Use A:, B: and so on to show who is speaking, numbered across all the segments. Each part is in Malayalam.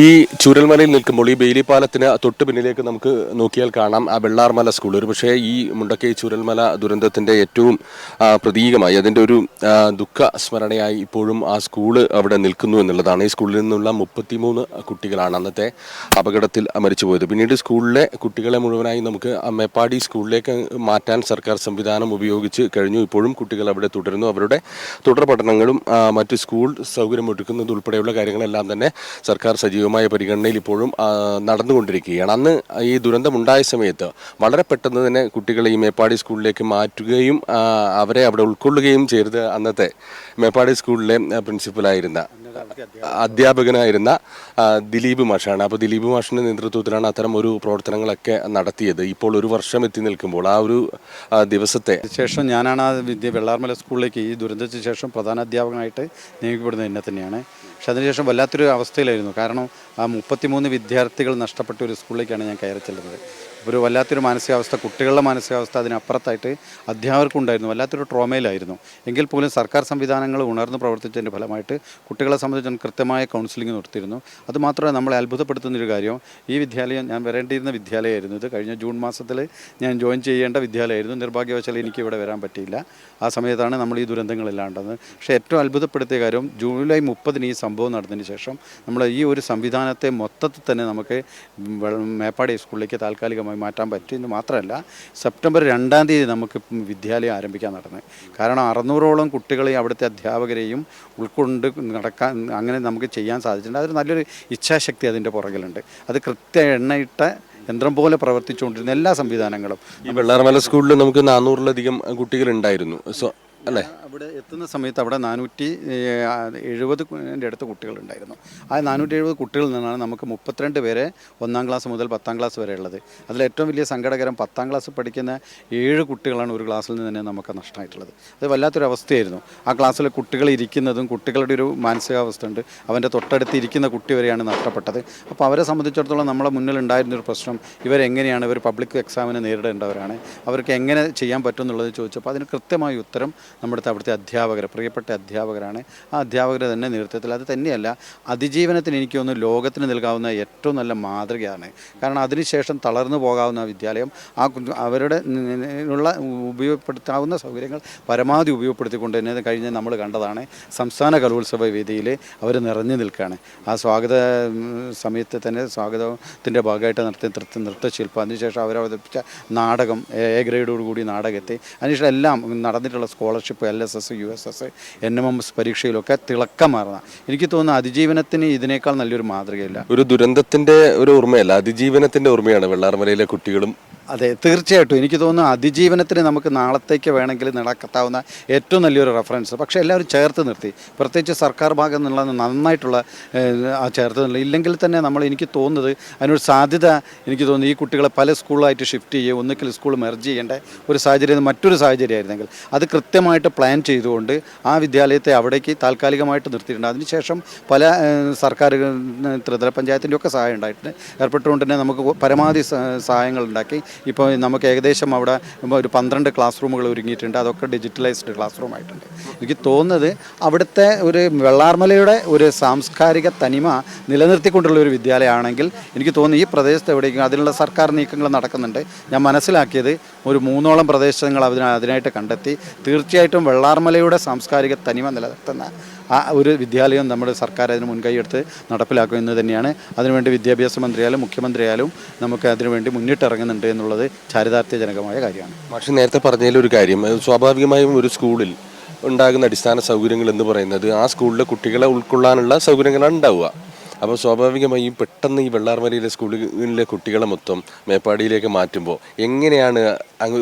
A: ഈ ചൂരൽമലയിൽ നിൽക്കുമ്പോൾ ഈ ബെയിലി പാലത്തിന് തൊട്ട് പിന്നിലേക്ക് നമുക്ക് നോക്കിയാൽ കാണാം ആ വെള്ളാർമല സ്കൂൾ. ഒരു പക്ഷേ ഈ മുണ്ടക്കൈ ചൂരൽമല ദുരന്തത്തിന്റെ ഏറ്റവും പ്രതീകമായി അതിൻ്റെ ഒരു ദുഃഖ സ്മരണയായി ഇപ്പോഴും ആ സ്കൂള് അവിടെ നിൽക്കുന്നു എന്നുള്ളതാണ്. ഈ സ്കൂളിൽ നിന്നുള്ള 33 കുട്ടികളാണ് അന്നത്തെ അപകടത്തിൽ മരിച്ചുപോയത്. പിന്നീട് സ്കൂളിലെ കുട്ടികളെ മുഴുവനായി നമുക്ക് മേപ്പാടി സ്കൂളിലേക്ക് മാറ്റാൻ സർക്കാർ സംവിധാനം ഉപയോഗിച്ച് കഴിഞ്ഞു. ഇപ്പോഴും കുട്ടികൾ അവിടെ തുടരുന്നു. അവരുടെ തുടർ പഠനങ്ങളും മറ്റ് സ്കൂൾ സൗകര്യം ഒരുക്കുന്നത് ഉൾപ്പെടെയുള്ള കാര്യങ്ങളെല്ലാം തന്നെ സർക്കാർ സജീവമായ പരിഗണനയിൽ ഇപ്പോഴും നടന്നുകൊണ്ടിരിക്കുകയാണ്. അന്ന് ഈ ദുരന്തമുണ്ടായ സമയത്ത് വളരെ പെട്ടെന്ന് തന്നെ കുട്ടികളെ ഈ മേപ്പാടി സ്കൂളിലേക്ക് മാറ്റുകയും അവരെ അവിടെ ഉൾക്കൊള്ളുകയും ചെയ്തത് അന്നത്തെ മേപ്പാടി സ്കൂളിലെ പ്രിൻസിപ്പലായിരുന്ന അധ്യാപകനായിരുന്ന ദിലീപ് മാഷാണ്. അപ്പോൾ ദിലീപ് മാഷിൻ്റെ നേതൃത്വത്തിലാണ് അത്തരം ഒരു പ്രവർത്തനങ്ങളൊക്കെ നടത്തിയത്. ഇപ്പോൾ ഒരു വർഷം എത്തി നിൽക്കുമ്പോൾ ആ ഒരു ദിവസത്തെ
B: ശേഷം ഞാനാണ് ആ വെള്ളാർമല സ്കൂളിലേക്ക് ഈ ദുരന്തത്തിന് ശേഷം പ്രധാന അധ്യാപകനായിട്ട് നിയമിക്കപ്പെടുന്നത് എന്നെ തന്നെയാണ്. പക്ഷെ അതിനുശേഷം വല്ലാത്തൊരു അവസ്ഥയിലായിരുന്നു. കാരണം ആ 33 വിദ്യാർത്ഥികൾ നഷ്ടപ്പെട്ട ഒരു സ്കൂളിലേക്കാണ് ഞാൻ കയറി ചെല്ലുന്നത്. ഒരു വല്ലാത്തൊരു മാനസികാവസ്ഥ, കുട്ടികളുടെ മാനസികാവസ്ഥ അതിനപ്പുറത്തായിട്ട് അധ്യാപകർക്കുണ്ടായിരുന്നു. വല്ലാത്തൊരു ട്രോമയിലായിരുന്നു. എങ്കിൽ പോലും സർക്കാർ സംവിധാനങ്ങൾ ഉണർന്ന് പ്രവർത്തിച്ചതിൻ്റെ ഫലമായിട്ട് കുട്ടികളെ സംബന്ധിച്ച് കൃത്യമായ കൗൺസിലിംഗ് നടത്തിയിരുന്നു. അതുമാത്രമല്ല, നമ്മളെ അത്ഭുതപ്പെടുത്തുന്നൊരു കാര്യം, ഈ വിദ്യാലയം ഞാൻ വരേണ്ടിയിരുന്ന വിദ്യാലയമായിരുന്നു. ഇത് കഴിഞ്ഞ ജൂൺ മാസത്തിൽ ഞാൻ ജോയിൻ ചെയ്യേണ്ട വിദ്യാലയമായിരുന്നു. നിർഭാഗ്യവശാൽ എനിക്ക് ഇവിടെ വരാൻ പറ്റിയില്ല. ആ സമയത്താണ് നമ്മൾ ഈ ദുരന്തങ്ങളെല്ലാം ഉണ്ടെന്ന്. പക്ഷേ ഏറ്റവും അത്ഭുതപ്പെടുത്തിയ കാര്യം, ജൂലൈ 30 ഈ സംഭവം നടന്നതിന് ശേഷം നമ്മൾ ഈ ഒരു സംവിധാനത്തെ മൊത്തത്തിൽ തന്നെ നമുക്ക് മേപ്പാടി സ്കൂളിലേക്ക് താൽക്കാലികമായി മാറ്റാൻ പറ്റും. എന്ന് മാത്രമല്ല, സെപ്റ്റംബർ 2-ാം തീയതി നമുക്ക് വിദ്യാലയം ആരംഭിക്കാൻ നടന്നത്. കാരണം 600ഓളം കുട്ടികളെയും അവിടുത്തെ അധ്യാപകരെയും ഉൾക്കൊണ്ട് നടക്കാൻ അങ്ങനെ നമുക്ക് ചെയ്യാൻ സാധിച്ചിട്ടുണ്ട്. അതൊരു നല്ലൊരു ഇച്ഛാശക്തി അതിൻ്റെ പുറകിലുണ്ട്. അത് കൃത്യ എണ്ണയിട്ട യന്ത്രം പോലെ പ്രവർത്തിച്ചുകൊണ്ടിരുന്ന എല്ലാ സംവിധാനങ്ങളും.
A: ഈ വെള്ളാർമല സ്കൂളിൽ നമുക്ക് 400-ലധികം കുട്ടികളുണ്ടായിരുന്നു അല്ലേ?
B: അവിടെ എത്തുന്ന സമയത്ത് അവിടെ 470 അടുത്ത് കുട്ടികളുണ്ടായിരുന്നു. ആ 470 കുട്ടികളിൽ നിന്നാണ് നമുക്ക് 32 പേരെ 1-ാം ക്ലാസ് മുതൽ 10-ാം ക്ലാസ് വരെ ഉള്ളത്. അതിൽ ഏറ്റവും വലിയ സങ്കടകരം 10-ാം ക്ലാസ് പഠിക്കുന്ന 7 കുട്ടികളാണ് ഒരു ക്ലാസ്സിൽ നിന്ന് തന്നെ നമുക്ക് നഷ്ടമായിട്ടുള്ളത്. അത് വല്ലാത്തൊരു അവസ്ഥയായിരുന്നു. ആ ക്ലാസ്സിൽ കുട്ടികൾ ഇരിക്കുന്നതും കുട്ടികളുടെ ഒരു മാനസികാവസ്ഥ ഉണ്ട്. അവൻ്റെ തൊട്ടടുത്ത് ഇരിക്കുന്ന കുട്ടി വരെയാണ് നഷ്ടപ്പെട്ടത്. അപ്പോൾ അവരെ സംബന്ധിച്ചിടത്തോളം നമ്മളെ മുന്നിൽ ഉണ്ടായിരുന്നൊരു പ്രശ്നം, ഇവരെങ്ങനെയാണ്, ഇവർ പബ്ലിക് എക്സാമിന് നേരിടേണ്ടവരാണ്, അവർക്ക് എങ്ങനെ ചെയ്യാൻ പറ്റും എന്നുള്ളത് ചോദിച്ചപ്പോൾ അതിന് കൃത്യമായ ഉത്തരം അവിടുത്തെ അധ്യാപകർ, പ്രിയപ്പെട്ട അധ്യാപകരാണ്. ആ അധ്യാപകർ തന്നെ നേതൃത്വത്തിൽ. അത് തന്നെയല്ല, അതിജീവനത്തിന് എനിക്ക് തോന്നുന്നു ലോകത്തിന് നൽകാവുന്ന ഏറ്റവും നല്ല മാതൃകയാണ്. കാരണം അതിനുശേഷം തളർന്നു പോകാവുന്ന വിദ്യാലയം അവരുടെ ഉപയോഗപ്പെടുത്താവുന്ന സൗകര്യങ്ങൾ പരമാവധി ഉപയോഗപ്പെടുത്തിക്കൊണ്ട് തന്നെ കഴിഞ്ഞ് നമ്മൾ കണ്ടതാണ്. സംസ്ഥാന കലോത്സവ വേദിയിൽ അവർ നിറഞ്ഞു നിൽക്കുകയാണ്. ആ സ്വാഗത സമയത്ത് തന്നെ സ്വാഗതത്തിൻ്റെ ഭാഗമായിട്ട് നടത്തിയ നൃത്തശില്പം, അതിനുശേഷം അവരവതരിപ്പിച്ച നാടകം, എ ഗ്രേഡോടുകൂടി നാടകത്തെ, അതിനുശേഷം എല്ലാം നടന്നിട്ടുള്ള സ്കോളർഷിപ്പ്, LSS, USS, NMS പരീക്ഷയിലൊക്കെ തിളക്കമാർന്ന, എനിക്ക് തോന്നുന്നു അതിജീവനത്തിന് ഇതിനേക്കാൾ നല്ലൊരു മാതൃകയില്ല.
A: ഒരു ദുരന്തത്തിന്റെ ഒരു ഓർമ്മയല്ല, അതിജീവനത്തിന്റെ ഓർമ്മയാണ് വെള്ളാർമലയിലെ കുട്ടികളും.
B: അതെ, തീർച്ചയായിട്ടും എനിക്ക് തോന്നുന്നു അതിജീവനത്തിന് നമുക്ക് നാളത്തേക്ക് വേണമെങ്കിൽ നടത്താവുന്ന ഏറ്റവും നല്ലൊരു റെഫറൻസ്. പക്ഷേ എല്ലാവരും ചേർത്ത് നിർത്തി, പ്രത്യേകിച്ച് സർക്കാർ ഭാഗം എന്നുള്ള നന്നായിട്ടുള്ള ആ ചേർത്ത് നിർത്തി. ഇല്ലെങ്കിൽ തന്നെ എനിക്ക് തോന്നുന്നത് അതിനൊരു സാധ്യത, എനിക്ക് തോന്നുന്നു ഈ കുട്ടികളെ പല സ്കൂളായിട്ട് ഷിഫ്റ്റ് ചെയ്യുക, ഒന്നുകിൽ സ്കൂൾ മെർജ് ചെയ്യേണ്ട ഒരു സാഹചര്യം മറ്റൊരു സാഹചര്യമായിരുന്നെങ്കിൽ അത് കൃത്യമായിട്ട് പ്ലാൻ ചെയ്തുകൊണ്ട് ആ വിദ്യാലയത്തെ അവിടേക്ക് താൽക്കാലികമായിട്ട് നിർത്തിയിട്ടുണ്ട്. അതിനുശേഷം പല സർക്കാർ ത്രിതല പഞ്ചായത്തിൻ്റെ ഒക്കെ സഹായം ഉണ്ടായിട്ടുണ്ട്. ഏർപ്പെട്ടുകൊണ്ട് തന്നെ നമുക്ക് പരമാവധി സഹായങ്ങൾ ഉണ്ടാക്കി ഇപ്പോൾ നമുക്ക് ഏകദേശം അവിടെ ഒരു 12 ക്ലാസ് റൂമുകൾ ഒരുങ്ങിയിട്ടുണ്ട്. അതൊക്കെ ഡിജിറ്റലൈസ്ഡ് ക്ലാസ് റൂം ആയിട്ടുണ്ട്. എനിക്ക് തോന്നുന്നത് അവിടുത്തെ ഒരു വെള്ളാർമലയുടെ ഒരു സാംസ്കാരിക തനിമ നിലനിർത്തിക്കൊണ്ടുള്ള ഒരു വിദ്യാലയമാണെങ്കിൽ എനിക്ക് തോന്നുന്നു ഈ പ്രദേശത്ത് എവിടേക്കും അതിനുള്ള സർക്കാർ നീക്കങ്ങൾ നടക്കുന്നുണ്ട്. ഞാൻ മനസ്സിലാക്കിയത് ഒരു 3ഓളം പ്രദേശങ്ങൾ അതിനായിട്ട് കണ്ടെത്തി. തീർച്ചയായിട്ടും വെള്ളാർമലയുടെ സാംസ്കാരിക തനിമ നിലനിർത്തുന്ന ആ ഒരു വിദ്യാലയം നമ്മുടെ സർക്കാർ അതിന് മുൻകൈയെടുത്ത് നടപ്പിലാക്കും എന്ന് തന്നെയാണ്. അതിനുവേണ്ടി വിദ്യാഭ്യാസ മന്ത്രിയാലും മുഖ്യമന്ത്രിയാലും നമുക്ക് അതിനുവേണ്ടി മുന്നിട്ടിറങ്ങുന്നുണ്ട് എന്നുള്ളത് ചാരിതാർത്ഥ്യജനകമായ കാര്യമാണ്.
A: പക്ഷേ നേരത്തെ പറഞ്ഞതിലൊരു കാര്യം, സ്വാഭാവികമായും ഒരു സ്കൂളിൽ ഉണ്ടാകുന്ന അടിസ്ഥാന സൗകര്യങ്ങൾ എന്ന് പറയുന്നത് ആ സ്കൂളിലെ കുട്ടികളെ ഉൾക്കൊള്ളാനുള്ള സൗകര്യങ്ങളാണ് ഉണ്ടാവുക. അപ്പോൾ സ്വാഭാവികമായും പെട്ടെന്ന് ഈ വെള്ളാർമലയിലെ സ്കൂളുകളിലെ കുട്ടികളെ മൊത്തം മേപ്പാടിയിലേക്ക് മാറ്റുമ്പോൾ എങ്ങനെയാണ്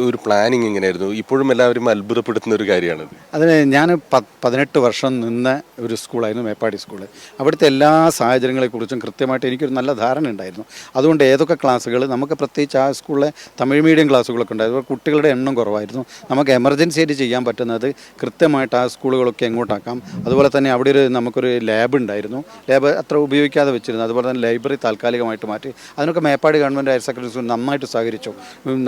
A: ഒരു പ്ലാനിങ് എങ്ങനെയായിരുന്നു? ഇപ്പോഴും എല്ലാവരും അത്ഭുതപ്പെടുത്തുന്ന ഒരു കാര്യമാണ്
B: അതിന്. ഞാൻ 18 വർഷം നിന്ന ഒരു സ്കൂളായിരുന്നു മേപ്പാടി സ്കൂൾ. അവിടുത്തെ എല്ലാ സാഹചര്യങ്ങളെക്കുറിച്ചും കൃത്യമായിട്ട് എനിക്കൊരു നല്ല ധാരണ ഉണ്ടായിരുന്നു. അതുകൊണ്ട് ഏതൊക്കെ ക്ലാസ്സുകൾ നമുക്ക്, പ്രത്യേകിച്ച് ആ സ്കൂളിലെ തമിഴ് മീഡിയം ക്ലാസ്സുകളൊക്കെ ഉണ്ടായിരുന്നു, കുട്ടികളുടെ എണ്ണം കുറവായിരുന്നു. നമുക്ക് എമർജൻസി ആയിട്ട് ചെയ്യാൻ പറ്റുന്നത് കൃത്യമായിട്ട് ആ സ്കൂളുകളൊക്കെ എങ്ങോട്ടാക്കാം. അതുപോലെ തന്നെ അവിടെ നമുക്കൊരു ലാബ് ഉണ്ടായിരുന്നു. ലാബ് അത്ര ഉപയോഗിക്കാതെ വെച്ചിരുന്നത്. അതുപോലെ തന്നെ ലൈബ്രറി താൽക്കാലികമായിട്ട് മാറ്റി. അതിനൊക്കെ Meppadi government higher secondary school നന്നായിട്ട് സഹകരിച്ചു.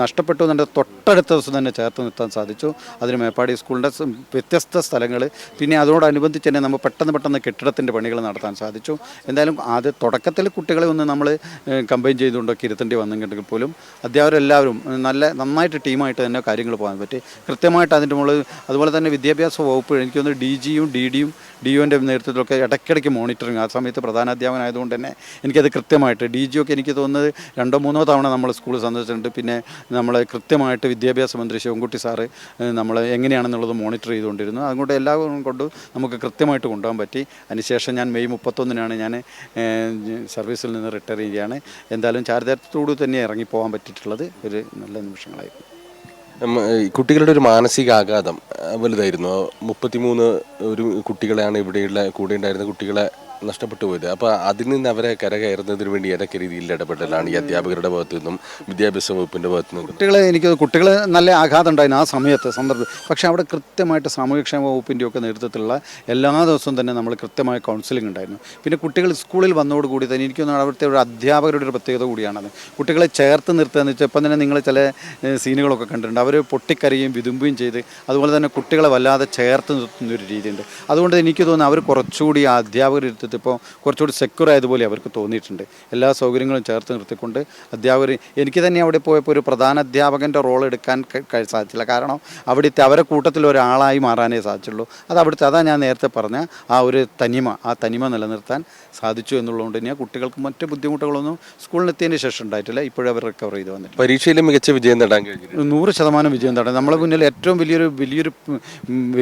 B: നഷ്ടപ്പെട്ടു എന്നുണ്ട് തൊട്ടടുത്ത ദിവസം തന്നെ ചേർത്ത് നിർത്താൻ സാധിച്ചു. അതിന് മേപ്പാടി സ്കൂളിൻ്റെ വ്യത്യസ്ത സ്ഥലങ്ങൾ, പിന്നെ അതോടനുബന്ധിച്ച് തന്നെ നമ്മൾ പെട്ടെന്ന് കെട്ടിടത്തിൻ്റെ പണികൾ നടത്താൻ സാധിച്ചു. എന്തായാലും ആദ്യ തുടക്കത്തിൽ കുട്ടികളെ ഒന്ന് നമ്മൾ കമ്പൈൻ ചെയ്തുകൊണ്ടൊക്കെ ഇരുത്തേണ്ടി വന്നെങ്കിൽ പോലും അധ്യാപകരെല്ലാവരും നന്നായിട്ട് ടീമായിട്ട് തന്നെ കാര്യങ്ങൾ പോകാൻ പറ്റി. കൃത്യമായിട്ട് അതിൻ്റെ മുകളിൽ അതുപോലെ തന്നെ വിദ്യാഭ്യാസ വകുപ്പ് എനിക്ക് തോന്നുന്നു DGയും DDയും DUവിൻ്റെ നേതൃത്വത്തിലൊക്കെ ഇടയ്ക്കിടയ്ക്ക് മോണിറ്ററിങ്, ആ സമയത്ത് പ്രധാനാധ്യാപകനായതുകൊണ്ട് തന്നെ എനിക്കത് കൃത്യമായിട്ട് DGയൊക്കെ എനിക്ക് തോന്നുന്നത് 2-3 തവണ നമ്മൾ സ്കൂൾ സന്ദർശിച്ചിട്ടുണ്ട്. പിന്നെ നമ്മൾ കൃത്യമായിട്ട് വിദ്യാഭ്യാസ മന്ത്രി ശിവൻകുട്ടി സാറ് നമ്മൾ എങ്ങനെയാണെന്നുള്ളത് മോണിറ്റർ ചെയ്തുകൊണ്ടിരുന്നു. അതുകൊണ്ട് എല്ലാവരും കൊണ്ട് നമുക്ക് കൃത്യമായിട്ട് കൊണ്ടുപോകാൻ പറ്റി. അതിനുശേഷം ഞാൻ മെയ് 31 ഞാൻ സർവീസിൽ നിന്ന് റിട്ടയർ ചെയ്യുകയാണ്. എന്തായാലും ചാരിതാർത്ഥ്യത്തോടു തന്നെ ഇറങ്ങിപ്പോകാൻ പറ്റിയിട്ടുള്ളത് ഒരു നല്ല നിമിഷങ്ങളായിരുന്നു.
A: കുട്ടികളുടെ ഒരു മാനസികാഘാതം വലുതായിരുന്നു. 33 ഒരു കുട്ടികളെയാണ് ഇവിടെയുള്ള കൂടെ ഉണ്ടായിരുന്ന കുട്ടികളെ നഷ്ടപ്പെട്ടു പോയത്. അപ്പോൾ അതിൽ നിന്ന് അവരെ കരകയറുന്നതിന് വേണ്ടി ഏതൊക്കെ രീതിയിൽ ഇടപെടലാണ് ഈ അധ്യാപകരുടെ ഭാഗത്തു നിന്നും വിദ്യാഭ്യാസ വകുപ്പിൻ്റെ ഭാഗത്തു നിന്നും?
B: കുട്ടികൾ നല്ല ആഘാതം ഉണ്ടായിരുന്നു ആ സന്ദർഭം. പക്ഷേ അവിടെ കൃത്യമായിട്ട് സാമൂഹ്യക്ഷേമ വകുപ്പിൻ്റെയൊക്കെ നേതൃത്വത്തിലുള്ള എല്ലാ ദിവസവും തന്നെ നമ്മൾ കൃത്യമായ കൗൺസിലിംഗ് ഉണ്ടായിരുന്നു. പിന്നെ കുട്ടികൾ സ്കൂളിൽ വന്നതോടുകൂടി തന്നെ എനിക്കൊന്നും അവിടുത്തെ ഒരു അധ്യാപകരുടെ ഒരു പ്രത്യേകത കൂടിയാണത്. കുട്ടികളെ ചേർത്ത് നിർത്തുക എന്ന് വെച്ചാൽ ഇപ്പം തന്നെ നിങ്ങൾ ചില സീനുകളൊക്കെ കണ്ടിട്ടുണ്ട്. അവർ പൊട്ടിക്കരയും വിതുമ്പുകയും ചെയ്ത് അതുപോലെ തന്നെ കുട്ടികളെ വല്ലാതെ ചേർത്ത് നിർത്തുന്നൊരു രീതിയുണ്ട്. അതുകൊണ്ട് എനിക്ക് തോന്നുന്നു അവർ കുറച്ചുകൂടി ആ അധ്യാപകർ ഇപ്പോൾ കുറച്ചുകൂടി സെക്യൂർ ആയതുപോലെ അവർക്ക് തോന്നിയിട്ടുണ്ട്. എല്ലാ സൗകര്യങ്ങളും ചേർത്ത് നിർത്തിക്കൊണ്ട് അധ്യാപകർ, എനിക്ക് തന്നെ അവിടെ പോയപ്പോൾ ഒരു പ്രധാന അധ്യാപകൻ്റെ റോൾ എടുക്കാൻ സാധിച്ചില്ല. കാരണം അവിടുത്തെ അവരെ കൂട്ടത്തിൽ ഒരാളായി മാറാനേ സാധിച്ചുള്ളൂ. അതാ ഞാൻ നേരത്തെ പറഞ്ഞ ആ ഒരു തനിമ നിലനിർത്താൻ സാധിച്ചു എന്നുള്ളതുകൊണ്ട് തന്നെ കുട്ടികൾക്ക് മറ്റ് ബുദ്ധിമുട്ടുകളൊന്നും സ്കൂളിലെത്തിയതിന് ശേഷം ഉണ്ടായിട്ടില്ല. ഇപ്പോഴും അവർ റിക്കവർ ചെയ്ത് വന്നിട്ട്
A: പരീക്ഷയിൽ മികച്ച വിജയം നേടാൻ കഴിഞ്ഞു.
B: 100% വിജയം നേടാൻ നമ്മളെ മുന്നിൽ ഏറ്റവും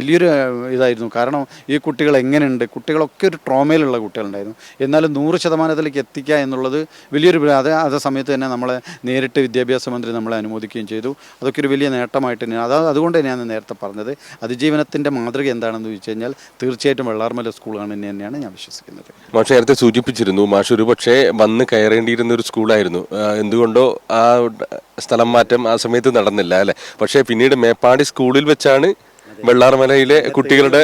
B: വലിയൊരു ഇതായിരുന്നു. കാരണം ഈ കുട്ടികൾ എങ്ങനെയുണ്ട്, കുട്ടികളൊക്കെ ഒരു ട്രോമയിലുള്ള കുട്ടികളുണ്ടായിരുന്നു. എന്നാലും 100% എത്തിക്കുക എന്നുള്ളത് വലിയൊരു അതേ സമയത്ത് തന്നെ നമ്മളെ നേരിട്ട് വിദ്യാഭ്യാസ മന്ത്രി നമ്മളെ അനുമോദിക്കുകയും ചെയ്തു. അതൊക്കെ ഒരു വലിയ നേട്ടമായിട്ട് അതുകൊണ്ട് തന്നെയാണ് നേരത്തെ പറഞ്ഞത്. അതിജീവനത്തിൻ്റെ മാതൃക എന്താണെന്ന് ചോദിച്ചു കഴിഞ്ഞാൽ തീർച്ചയായിട്ടും വെള്ളാർമല സ്കൂളാണ് തന്നെയാണ് ഞാൻ വിശ്വസിക്കുന്നത്.
A: മാഷ് നേരത്തെ സൂചിപ്പിച്ചിരുന്നു, മാഷ് ഒരു പക്ഷേ വന്ന് കയറേണ്ടിയിരുന്ന ഒരു സ്കൂളായിരുന്നു. എന്തുകൊണ്ടോ ആ സ്ഥലം മാറ്റം ആ സമയത്ത് നടന്നില്ല അല്ലേ? പക്ഷേ പിന്നീട് മേപ്പാടി സ്കൂളിൽ വെച്ചാണ് വെള്ളാർമലയിലെ കുട്ടികളുടെ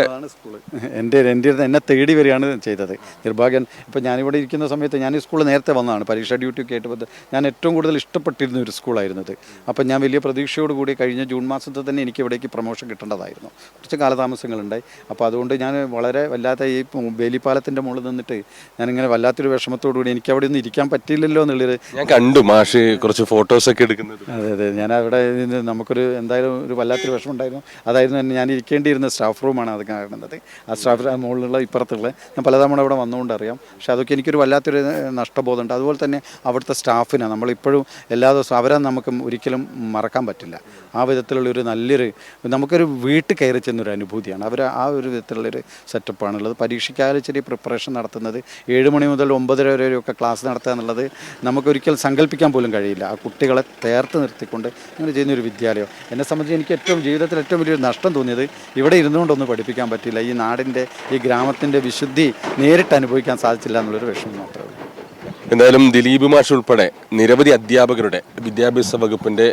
B: എന്നെ തേടി വരികയാണ് ചെയ്തത്. നിർഭാഗ്യം. ഇപ്പം ഞാനിവിടെ ഇരിക്കുന്ന സമയത്ത് ഞാൻ ഈ സ്കൂളിൽ നേരത്തെ വന്നതാണ്. പരീക്ഷാ ഡ്യൂട്ടിയൊക്കെ ആയിട്ട് ഞാൻ ഏറ്റവും കൂടുതൽ ഇഷ്ടപ്പെട്ടിരുന്ന ഒരു സ്കൂളായിരുന്നത്. അപ്പം ഞാൻ വലിയ പ്രതീക്ഷയോടുകൂടി കഴിഞ്ഞ ജൂൺ മാസത്തിൽ തന്നെ എനിക്ക് ഇവിടേക്ക് പ്രൊമോഷൻ കിട്ടേണ്ടതായിരുന്നു. കുറച്ച് കാലതാമസങ്ങളുണ്ടായി. അപ്പോൾ അതുകൊണ്ട് ഞാൻ വളരെ വല്ലാത്ത ഈ വേലിപ്പാലത്തിൻ്റെ മുകളിൽ നിന്നിട്ട് ഞാനിങ്ങനെ വല്ലാത്തൊരു വിഷമത്തോടുകൂടി എനിക്ക് അവിടെ ഒന്നും ഇരിക്കാൻ പറ്റിയില്ലല്ലോ എന്നുള്ളത്
A: ഞാൻ കണ്ടു. മാഷ് കുറച്ച് ഫോട്ടോസൊക്കെ എടുക്കുന്നത്.
B: അതെ, ഞാൻ അവിടെ നമുക്കൊരു എന്തായാലും ഒരു വല്ലാത്തൊരു വിഷമം ഉണ്ടായിരുന്നു. അതായിരുന്നു ഞാൻ ഇരിക്കേണ്ടിയിരുന്ന സ്റ്റാഫ് റൂമാണ് അത് കാണുന്നത്. ആ സ്റ്റാഫ് മുകളിലുള്ള ഇപ്പുറത്തുള്ള ഞാൻ പലതവണ ഇവിടെ വന്നുകൊണ്ട് അറിയാം. പക്ഷെ അതൊക്കെ എനിക്കൊരു വല്ലാത്തൊരു നഷ്ടബോധമുണ്ട്. അതുപോലെ തന്നെ അവിടുത്തെ സ്റ്റാഫിനെ നമ്മളിപ്പോഴും എല്ലാ ദിവസവും അവരെ നമുക്ക് ഒരിക്കലും മറക്കാൻ പറ്റില്ല. ആ വിധത്തിലുള്ളൊരു നമുക്കൊരു വീട്ടിൽ കയറി ചെന്നൊരു അനുഭൂതിയാണ്. അവർ ആ ഒരു വിധത്തിലുള്ളൊരു സെറ്റപ്പാണുള്ളത്. പരീക്ഷയ്ക്കായാലും ചെറിയ പ്രിപ്പറേഷൻ നടത്തുന്നത് 7 മണി മുതൽ 9:30 വരെയൊക്കെ ക്ലാസ് നടത്തുക എന്നുള്ളത് നമുക്കൊരിക്കലും സങ്കല്പിക്കാൻ പോലും കഴിയില്ല. ആ കുട്ടികളെ ചേർത്ത് നിർത്തിക്കൊണ്ട് അങ്ങനെ ചെയ്യുന്നൊരു വിദ്യാലയം എന്നെ സംബന്ധിച്ച് എനിക്ക് ജീവിതത്തിൽ ഏറ്റവും വലിയൊരു നഷ്ടം തോന്നിയത് ഇവിടെ ഇരുന്നുകൊണ്ടൊന്നും പഠിപ്പിക്കാൻ പറ്റില്ല. ഈ നാടിൻ്റെ ഈ ഗ്രാമത്തിൻ്റെ വിശുദ്ധി നേരിട്ട് അനുഭവിക്കാൻ സാധിച്ചില്ല എന്നുള്ളൊരു വിഷമം മാത്രമേ ഉള്ളൂ.
A: എന്തായാലും ദിലീപ് മാഷ് ഉൾപ്പെടെ നിരവധി അധ്യാപകരുടെ വിദ്യാഭ്യാസ വകുപ്പിൻ്റെ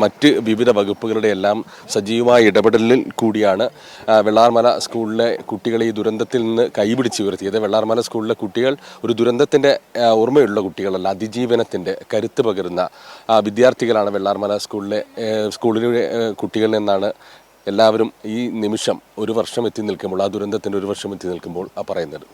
A: മറ്റ് വിവിധ വകുപ്പുകളുടെ എല്ലാം സജീവമായ ഇടപെടലിൽ കൂടിയാണ് വെള്ളാർമല സ്കൂളിലെ കുട്ടികളെ ഈ ദുരന്തത്തിൽ നിന്ന് കൈപിടിച്ച് ഉയർത്തിയത്. വെള്ളാർമല സ്കൂളിലെ കുട്ടികൾ ഒരു ദുരന്തത്തിൻ്റെ ഓർമ്മയുള്ള കുട്ടികളല്ല, അതിജീവനത്തിൻ്റെ കരുത്ത് പകരുന്ന വിദ്യാർത്ഥികളാണ് വെള്ളാർമല സ്കൂളിലെ കുട്ടികളിൽ നിന്നാണ് എല്ലാവരും ഈ നിമിഷം 1 വർഷം എത്തി നിൽക്കുമ്പോൾ, ആ ദുരന്തത്തിൻ്റെ 1 വർഷം എത്തി നിൽക്കുമ്പോൾ പറയുന്നത്.